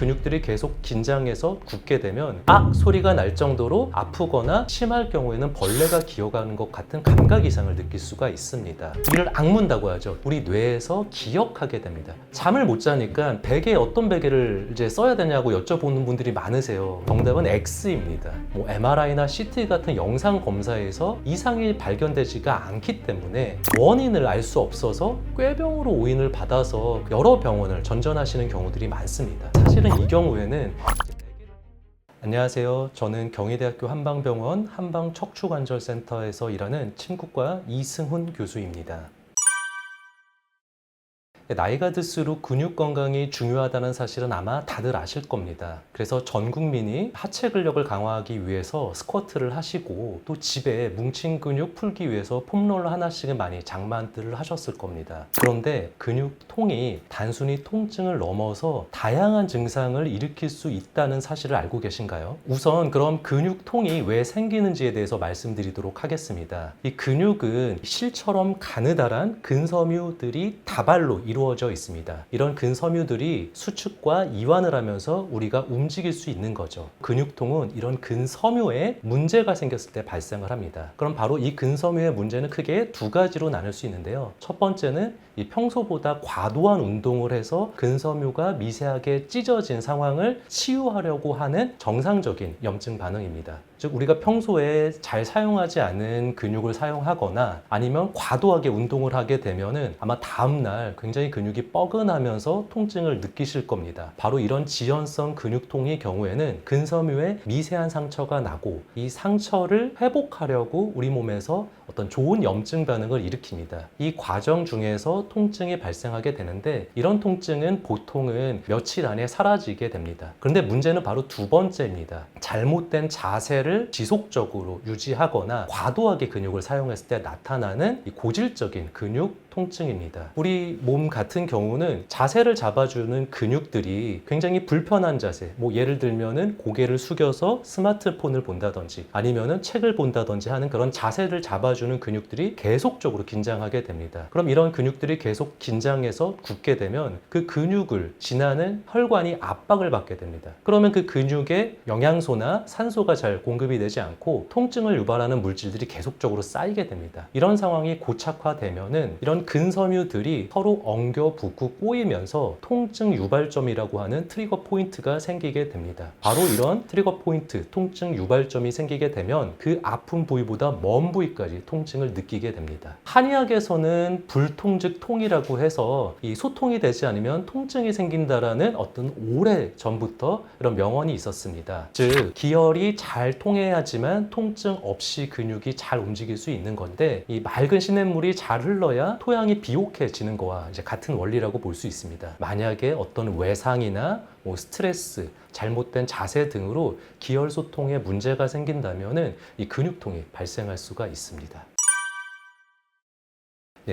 근육들이 계속 긴장해서 굳게 되면 소리가 날 정도로 아프거나 심할 경우에는 벌레가 기어가는 것 같은 감각 이상을 느낄 수가 있습니다. 이를 악문다고 하죠. 우리 뇌에서 기억하게 됩니다. 잠을 못 자니까 베개 어떤 베개를 이제 써야 되냐고 여쭤보는 분들이 많으세요. 정답은 X입니다. MRI나 CT 같은 영상 검사에서 이상이 발견되지가 않기 때문에 원인을 알 수 없어서 꾀병으로 오인을 받아서 여러 병원을 전전하시는 경우들이 많습니다. 사실은 이 경우에는 안녕하세요. 저는 경희대학교 한방병원 한방척추관절센터에서 일하는 침구과 이승훈 교수입니다. 나이가 들수록 근육 건강이 중요하다는 사실은 아마 다들 아실 겁니다. 그래서 전 국민이 하체 근력을 강화하기 위해서 스쿼트를 하시고 또 집에 뭉친 근육 풀기 위해서 폼롤러 하나씩은 많이 장만들을 하셨을 겁니다. 그런데 근육통이 단순히 통증을 넘어서 다양한 증상을 일으킬 수 있다는 사실을 알고 계신가요? 우선 그럼 근육통이 왜 생기는지에 대해서 말씀드리도록 하겠습니다. 이 근육은 실처럼 가느다란 근섬유들이 다발로 이루어져 있습니다. 이런 근섬유들이 수축과 이완을 하면서 우리가 움직일 수 있는 거죠. 근육통은 이런 근섬유에 문제가 생겼을 때 발생을 합니다. 그럼 바로 이 근섬유의 문제는 크게 두 가지로 나눌 수 있는데요. 첫 번째는 이 평소보다 과도한 운동을 해서 근섬유가 미세하게 찢어진 상황을 치유하려고 하는 정상적인 염증 반응입니다. 즉 우리가 평소에 잘 사용하지 않은 근육을 사용하거나 아니면 과도하게 운동을 하게 되면은 아마 다음날 굉장히 근육이 뻐근하면서 통증을 느끼실 겁니다. 바로 이런 지연성 근육통의 경우에는 근섬유에 미세한 상처가 나고 이 상처를 회복하려고 우리 몸에서 어떤 좋은 염증 반응을 일으킵니다. 이 과정 중에서 통증이 발생하게 되는데 이런 통증은 보통은 며칠 안에 사라지게 됩니다. 그런데 문제는 바로 두 번째입니다. 잘못된 자세를 지속적으로 유지하거나 과도하게 근육을 사용했을 때 나타나는 이 고질적인 근육 통증입니다. 우리 몸 같은 경우는 자세를 잡아주는 근육들이 굉장히 불편한 자세, 예를 들면은 고개를 숙여서 스마트폰을 본다든지 아니면은 책을 본다든지 하는 그런 자세를 잡아주는 근육들이 계속적으로 긴장하게 됩니다. 그럼 이런 근육들이 계속 긴장해서 굳게 되면 그 근육을 지나는 혈관이 압박을 받게 됩니다. 그러면 그 근육에 영양소나 산소가 잘 공급이 되지 않고 통증을 유발하는 물질들이 계속적으로 쌓이게 됩니다. 이런 상황이 고착화되면은 이런 근섬유들이 서로 엉겨 붙고 꼬이면서 통증 유발점이라고 하는 트리거 포인트가 생기게 됩니다. 바로 이런 트리거 포인트, 통증 유발점이 생기게 되면 그 아픈 부위보다 먼 부위까지 통증을 느끼게 됩니다. 한의학에서는 불통 즉 통이라고 해서 이 소통이 되지 않으면 통증이 생긴다라는 어떤 오래 전부터 이런 명언이 있었습니다. 즉 기혈이 잘 통해야지만 통증 없이 근육이 잘 움직일 수 있는 건데 이 맑은 시냇물이 잘 흘러야 토양이 비옥해지는 거와 이제 같은 원리라고 볼 수 있습니다. 만약에 어떤 외상이나 스트레스, 잘못된 자세 등으로 기혈 소통에 문제가 생긴다면은 이 근육통이 발생할 수가 있습니다.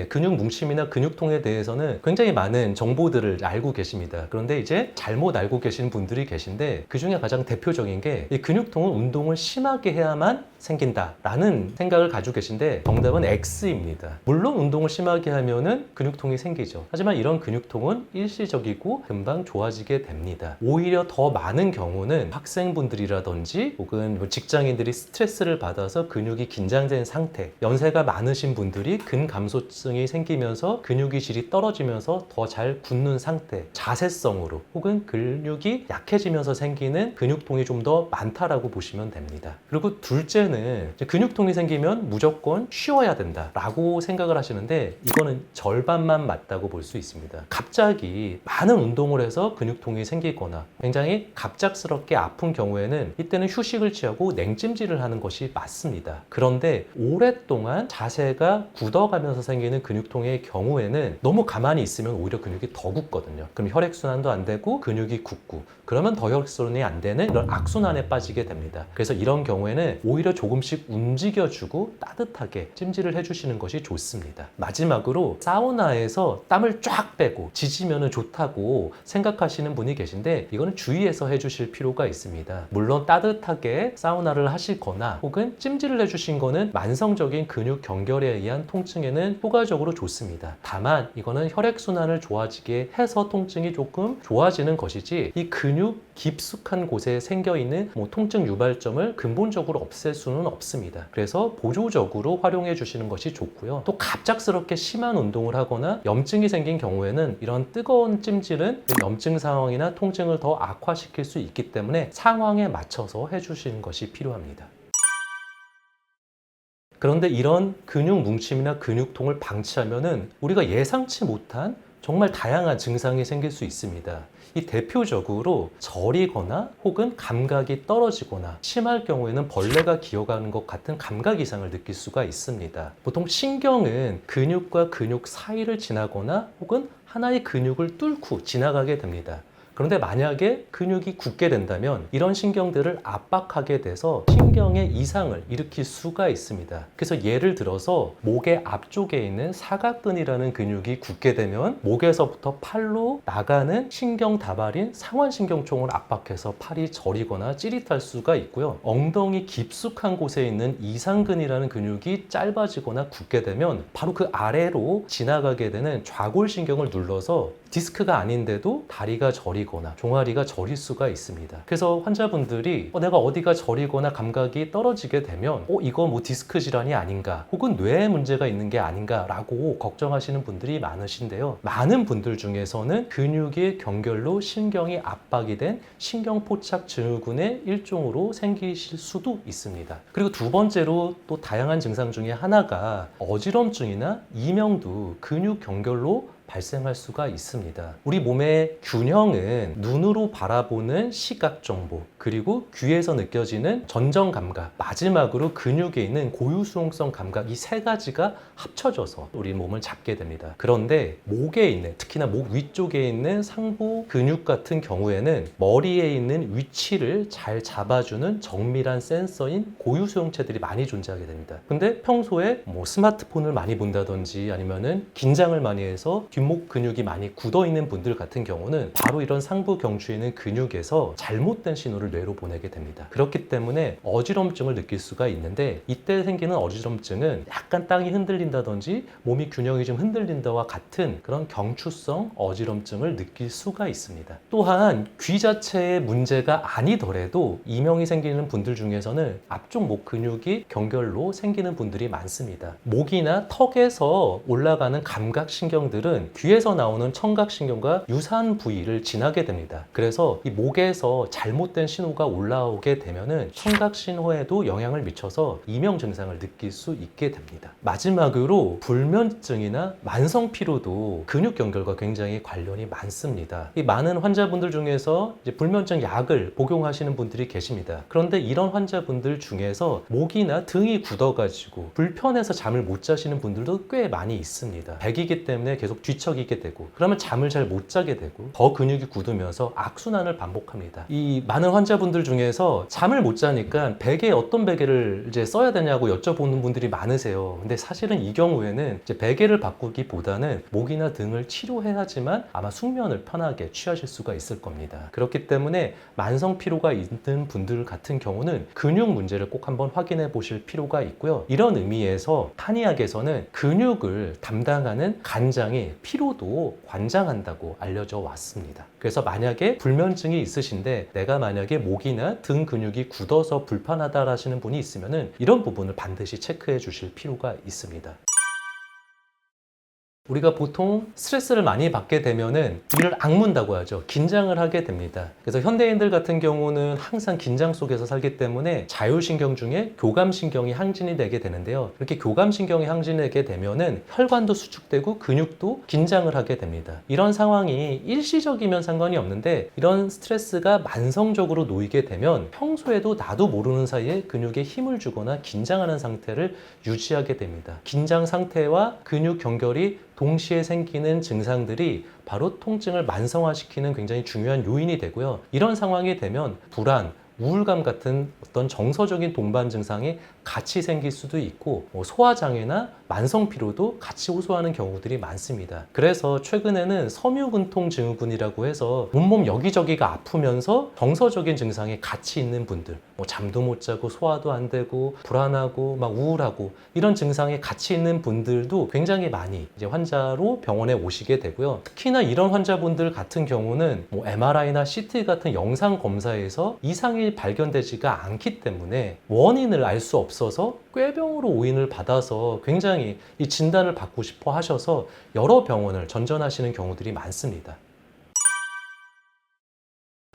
근육 뭉침이나 근육통에 대해서는 굉장히 많은 정보들을 알고 계십니다. 그런데 이제 잘못 알고 계시는 분들이 계신데 그 중에 가장 대표적인 게 이 근육통은 운동을 심하게 해야만 생긴다라는 생각을 가지고 계신데 정답은 X입니다. 물론 운동을 심하게 하면은 근육통이 생기죠. 하지만 이런 근육통은 일시적이고 금방 좋아지게 됩니다. 오히려 더 많은 경우는 학생분들이라든지 혹은 직장인들이 스트레스를 받아서 근육이 긴장된 상태, 연세가 많으신 분들이 근감소증이 생기면서 근육의 질이 떨어지면서 더 잘 굳는 상태, 자세성으로 혹은 근육이 약해지면서 생기는 근육통이 좀 더 많다라고 보시면 됩니다. 그리고 둘째는 근육통이 생기면 무조건 쉬어야 된다라고 생각을 하시는데 이거는 절반만 맞다고 볼 수 있습니다. 갑자기 많은 운동을 해서 근육통이 생기거나 굉장히 갑작스럽게 아픈 경우에는 이때는 휴식을 취하고 냉찜질을 하는 것이 맞습니다. 그런데 오랫동안 자세가 굳어가면서 생기는 근육통의 경우에는 너무 가만히 있으면 오히려 근육이 더 굳거든요. 그럼 혈액순환도 안 되고 근육이 굳고 그러면 더 혈액순환이 안 되는 이런 악순환에 빠지게 됩니다. 그래서 이런 경우에는 오히려 조금씩 움직여주고 따뜻하게 찜질을 해주시는 것이 좋습니다. 마지막으로 사우나에서 땀을 쫙 빼고 지지면 좋다고 생각하시는 분이 계신데 이거는 주의해서 해주실 필요가 있습니다. 물론 따뜻하게 사우나를 하시거나 혹은 찜질을 해주신 거는 만성적인 근육 경결에 의한 통증에는 효과 효과적으로 좋습니다. 다만 이거는 혈액순환을 좋아지게 해서 통증이 조금 좋아지는 것이지 이 근육 깊숙한 곳에 생겨있는 통증 유발점을 근본적으로 없앨 수는 없습니다. 그래서 보조적으로 활용해 주시는 것이 좋고요. 또 갑작스럽게 심한 운동을 하거나 염증이 생긴 경우에는 이런 뜨거운 찜질은 염증 상황이나 통증을 더 악화시킬 수 있기 때문에 상황에 맞춰서 해주시는 것이 필요합니다. 그런데 이런 근육 뭉침이나 근육통을 방치하면은 우리가 예상치 못한 정말 다양한 증상이 생길 수 있습니다. 이 대표적으로 저리거나 혹은 감각이 떨어지거나 심할 경우에는 벌레가 기어가는 것 같은 감각 이상을 느낄 수가 있습니다. 보통 신경은 근육과 근육 사이를 지나거나 혹은 하나의 근육을 뚫고 지나가게 됩니다. 그런데 만약에 근육이 굳게 된다면 이런 신경들을 압박하게 돼서 신경의 이상을 일으킬 수가 있습니다. 그래서 예를 들어서 목의 앞쪽에 있는 사각근이라는 근육이 굳게 되면 목에서부터 팔로 나가는 신경 다발인 상완신경총을 압박해서 팔이 저리거나 찌릿할 수가 있고요. 엉덩이 깊숙한 곳에 있는 이상근이라는 근육이 짧아지거나 굳게 되면 바로 그 아래로 지나가게 되는 좌골신경을 눌러서 디스크가 아닌데도 다리가 저리거나 종아리가 저릴 수가 있습니다. 그래서 환자분들이 내가 어디가 저리거나 감각이 떨어지게 되면 이거 뭐 디스크 질환이 아닌가 혹은 뇌에 문제가 있는 게 아닌가 라고 걱정하시는 분들이 많으신데요. 많은 분들 중에서는 근육의 경결로 신경이 압박이 된 신경포착 증후군의 일종으로 생기실 수도 있습니다. 그리고 두 번째로 또 다양한 증상 중에 하나가 어지럼증이나 이명도 근육 경결로 발생할 수가 있습니다. 우리 몸의 균형은 눈으로 바라보는 시각 정보, 그리고 귀에서 느껴지는 전정 감각, 마지막으로 근육에 있는 고유수용성 감각, 이 세 가지가 합쳐져서 우리 몸을 잡게 됩니다. 그런데 목에 있는, 특히나 목 위쪽에 있는 상부 근육 같은 경우에는 머리에 있는 위치를 잘 잡아주는 정밀한 센서인 고유수용체들이 많이 존재하게 됩니다. 근데 평소에 스마트폰을 많이 본다든지 아니면은 긴장을 많이 해서 뒷목 근육이 많이 굳어 있는 분들 같은 경우는 바로 이런 상부 경추에 있는 근육에서 잘못된 신호를 뇌로 보내게 됩니다. 그렇기 때문에 어지럼증을 느낄 수가 있는데, 이때 생기는 어지럼증은 약간 땅이 흔들린다든지 몸이 균형이 좀 흔들린다와 같은 그런 경추성 어지럼증을 느낄 수가 있습니다. 또한 귀 자체의 문제가 아니더라도 이명이 생기는 분들 중에서는 앞쪽 목 근육이 경결로 생기는 분들이 많습니다. 목이나 턱에서 올라가는 감각신경들은 귀에서 나오는 청각신경과 유사한 부위를 지나게 됩니다. 그래서 이 목에서 잘못된 신호가 올라오게 되면은 청각신호에도 영향을 미쳐서 이명 증상을 느낄 수 있게 됩니다. 마지막으로 불면증이나 만성피로도 근육 경결과 굉장히 관련이 많습니다. 이 많은 환자분들 중에서 이제 불면증 약을 복용하시는 분들이 계십니다. 그런데 이런 환자분들 중에서 목이나 등이 굳어가지고 불편해서 잠을 못 자시는 분들도 꽤 많이 있습니다. 백이기 때문에 계속 뒤척이게 되고, 그러면 잠을 잘 못 자게 되고 더 근육이 굳으면서 악순환을 반복합니다. 이 많은 환자분들 중에서 잠을 못 자니까 베개, 어떤 베개를 이제 써야 되냐고 여쭤보는 분들이 많으세요. 근데 사실은 이 경우에는 이제 베개를 바꾸기보다는 목이나 등을 치료해야지만 아마 숙면을 편하게 취하실 수가 있을 겁니다. 그렇기 때문에 만성 피로가 있는 분들 같은 경우는 근육 문제를 꼭 한번 확인해 보실 필요가 있고요. 이런 의미에서 한의학에서는 근육을 담당하는 간장이 피로도 관장한다고 알려져 왔습니다. 그래서 만약에 불면증이 있으신데 내가 만약에 목이나 등 근육이 굳어서 불편하다 하시는 분이 있으면은 이런 부분을 반드시 체크해 주실 필요가 있습니다. 우리가 보통 스트레스를 많이 받게 되면은 이를 악문다고 하죠. 긴장을 하게 됩니다. 그래서 현대인들 같은 경우는 항상 긴장 속에서 살기 때문에 자율신경 중에 교감신경이 항진이 되게 되는데요. 이렇게 교감신경이 항진되게 되면은 혈관도 수축되고 근육도 긴장을 하게 됩니다. 이런 상황이 일시적이면 상관이 없는데, 이런 스트레스가 만성적으로 놓이게 되면 평소에도 나도 모르는 사이에 근육에 힘을 주거나 긴장하는 상태를 유지하게 됩니다. 긴장 상태와 근육 경결이 동시에 생기는 증상들이 바로 통증을 만성화시키는 굉장히 중요한 요인이 되고요. 이런 상황이 되면 불안, 우울감 같은 어떤 정서적인 동반 증상이 같이 생길 수도 있고, 소화장애나 만성피로도 같이 호소하는 경우들이 많습니다. 그래서 최근에는 섬유근통 증후군이라고 해서 온몸 여기저기가 아프면서 정서적인 증상이 같이 있는 분들, 뭐 잠도 못 자고 소화도 안 되고 불안하고 막 우울하고 이런 증상에 같이 있는 분들도 굉장히 많이 이제 환자로 병원에 오시게 되고요. 특히나 이런 환자분들 같은 경우는 뭐 MRI나 CT 같은 영상 검사에서 이상이 발견되지가 않기 때문에 원인을 알 수 없어서 꾀병으로 오인을 받아서 굉장히 이 진단을 받고 싶어 하셔서 여러 병원을 전전하시는 경우들이 많습니다.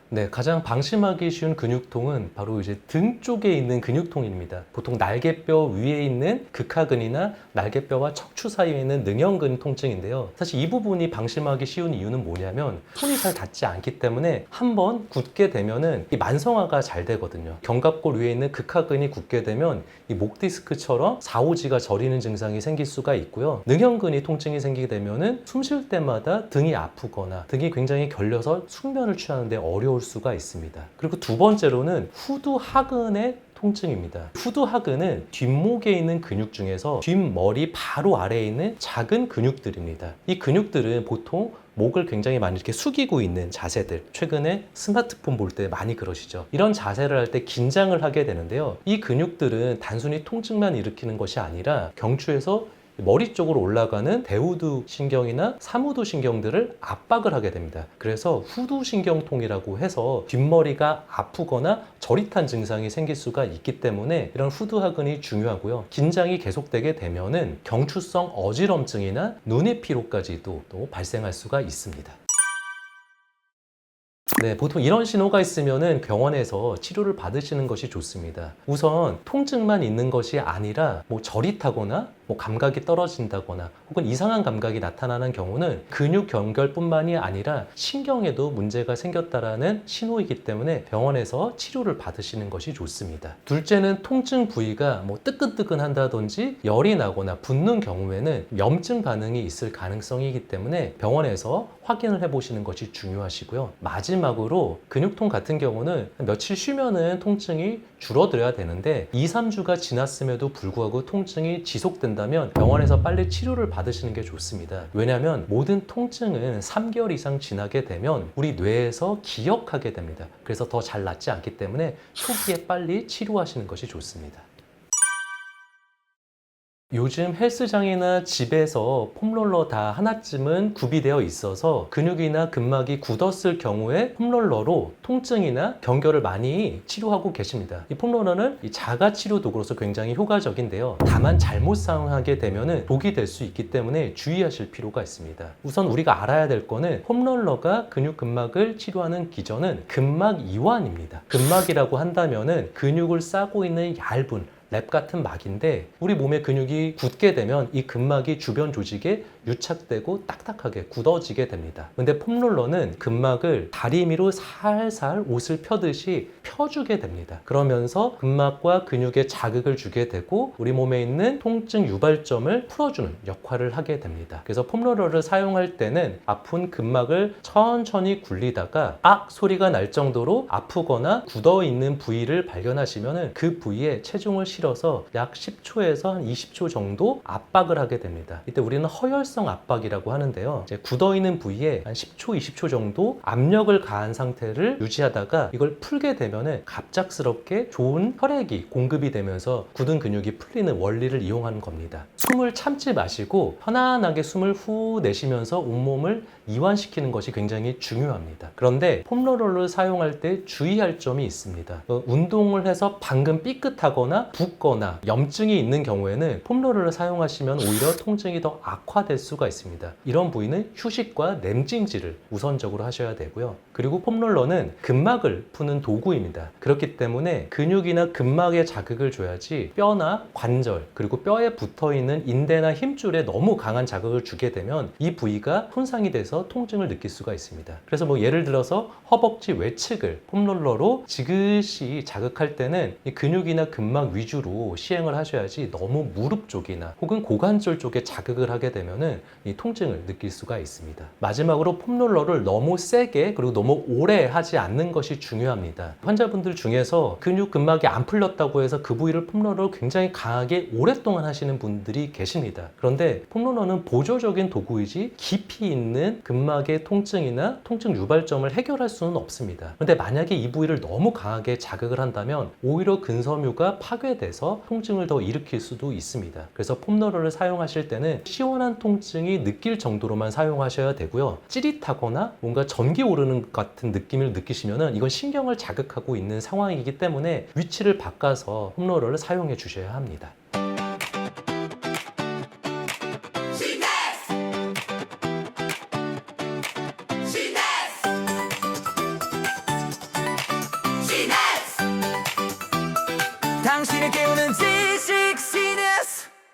네, 가장 방심하기 쉬운 근육통은 바로 이제 등 쪽에 있는 근육통입니다. 보통 날개뼈 위에 있는 극하근이나 날개뼈와 척추 사이에 있는 능형근 통증인데요. 사실 이 부분이 방심하기 쉬운 이유는 뭐냐면 손이 잘 닿지 않기 때문에 한번 굳게 되면은 이 만성화가 잘 되거든요. 견갑골 위에 있는 극하근이 굳게 되면 이 목 디스크처럼 4~5지가 저리는 증상이 생길 수가 있고요. 능형근이 통증이 생기게 되면은 숨 쉴 때마다 등이 아프거나 등이 굉장히 결려서 숙면을 취하는데 어려울 수가 있습니다. 그리고 두 번째로는 후두하근의 통증입니다. 후두하근은 뒷목에 있는 근육 중에서 뒷머리 바로 아래에 있는 작은 근육들입니다. 이 근육들은 보통 목을 굉장히 많이 이렇게 숙이고 있는 자세들, 최근에 스마트폰 볼 때 많이 그러시죠. 이런 자세를 할 때 긴장을 하게 되는데요. 이 근육들은 단순히 통증만 일으키는 것이 아니라 경추에서 머리 쪽으로 올라가는 대후두 신경이나 사무두 신경들을 압박을 하게 됩니다. 그래서 후두신경통이라고 해서 뒷머리가 아프거나 저릿한 증상이 생길 수가 있기 때문에 이런 후두하근이 중요하고요. 긴장이 계속되게 되면은 경추성 어지럼증이나 눈의 피로까지도 또 발생할 수가 있습니다. 네, 보통 이런 신호가 있으면은 병원에서 치료를 받으시는 것이 좋습니다. 우선 통증만 있는 것이 아니라 뭐 저릿하거나 뭐 감각이 떨어진다거나 혹은 이상한 감각이 나타나는 경우는 근육 연결뿐만이 아니라 신경에도 문제가 생겼다라는 신호이기 때문에 병원에서 치료를 받으시는 것이 좋습니다. 둘째는 통증 부위가 뭐 뜨끈뜨끈한다든지 열이 나거나 붓는 경우에는 염증 반응이 있을 가능성이기 때문에 병원에서 확인을 해보시는 것이 중요하시고요. 마지막으로 근육통 같은 경우는 며칠 쉬면은 통증이 줄어들어야 되는데 2~3주가 지났음에도 불구하고 통증이 지속된다면 병원에서 빨리 치료를 받으시는 게 좋습니다. 왜냐하면 모든 통증은 3개월 이상 지나게 되면 우리 뇌에서 기억하게 됩니다. 그래서 더 잘 낫지 않기 때문에 초기에 빨리 치료하시는 것이 좋습니다. 요즘 헬스장이나 집에서 폼롤러 다 하나쯤은 구비되어 있어서 근육이나 근막이 굳었을 경우에 폼롤러로 통증이나 경결을 많이 치료하고 계십니다. 이 폼롤러는 자가 치료 도구로서 굉장히 효과적인데요. 다만 잘못 사용하게 되면 독이 될 수 있기 때문에 주의하실 필요가 있습니다. 우선 우리가 알아야 될 거는 폼롤러가 근육 근막을 치료하는 기전은 근막 이완입니다. 근막이라고 한다면은 근육을 싸고 있는 얇은 랩 같은 막인데 우리 몸의 근육이 굳게 되면 이 근막이 주변 조직에 유착되고 딱딱하게 굳어지게 됩니다. 근데 폼롤러는 근막을 다리미로 살살 옷을 펴듯이 펴주게 됩니다. 그러면서 근막과 근육에 자극을 주게 되고 우리 몸에 있는 통증 유발점을 풀어주는 역할을 하게 됩니다. 그래서 폼롤러를 사용할 때는 아픈 근막을 천천히 굴리다가 악 소리가 날 정도로 아프거나 굳어있는 부위를 발견하시면 그 부위에 체중을 실어서 약 10초에서 한 20초 정도 압박을 하게 됩니다. 이때 우리는 허혈성 압박이라고 하는데요. 이제 굳어있는 부위에 한 10초, 20초 정도 압력을 가한 상태를 유지하다가 이걸 풀게 되면 갑작스럽게 좋은 혈액이 공급이 되면서 굳은 근육이 풀리는 원리를 이용하는 겁니다. 숨을 참지 마시고 편안하게 숨을 후 내쉬면서 온몸을 이완시키는 것이 굉장히 중요합니다. 그런데 폼롤러를 사용할 때 주의할 점이 있습니다. 운동을 해서 방금 삐끗하거나 붓거나 염증이 있는 경우에는 폼롤러를 사용하시면 오히려 통증이 더 악화될 수가 있습니다. 이런 부위는 휴식과 냉찜질을 우선적으로 하셔야 되고요. 그리고 폼롤러는 근막을 푸는 도구입니다. 그렇기 때문에 근육이나 근막에 자극을 줘야지 뼈나 관절 그리고 뼈에 붙어있는 인대나 힘줄에 너무 강한 자극을 주게 되면 이 부위가 손상이 돼서 통증을 느낄 수가 있습니다. 그래서 뭐 예를 들어서 허벅지 외측을 폼롤러로 지그시 자극할 때는 이 근육이나 근막 위주로 시행을 하셔야지 너무 무릎 쪽이나 혹은 고관절 쪽에 자극을 하게 되면은 이 통증을 느낄 수가 있습니다. 마지막으로 폼롤러를 너무 세게 그리고 너무 너무 오래 하지 않는 것이 중요합니다. 환자분들 중에서 근육 근막이 안 풀렸다고 해서 그 부위를 폼롤러를 굉장히 강하게 오랫동안 하시는 분들이 계십니다. 그런데 폼롤러는 보조적인 도구이지 깊이 있는 근막의 통증이나 통증 유발점을 해결할 수는 없습니다. 그런데 만약에 이 부위를 너무 강하게 자극을 한다면 오히려 근섬유가 파괴돼서 통증을 더 일으킬 수도 있습니다. 그래서 폼롤러를 사용하실 때는 시원한 통증이 느낄 정도로만 사용하셔야 되고요. 찌릿하거나 뭔가 전기 오르는 것 같은 느낌을 느끼시면은 이건 신경을 자극하고 있는 상황이기 때문에 위치를 바꿔서 폼롤러를 사용해 주셔야 합니다.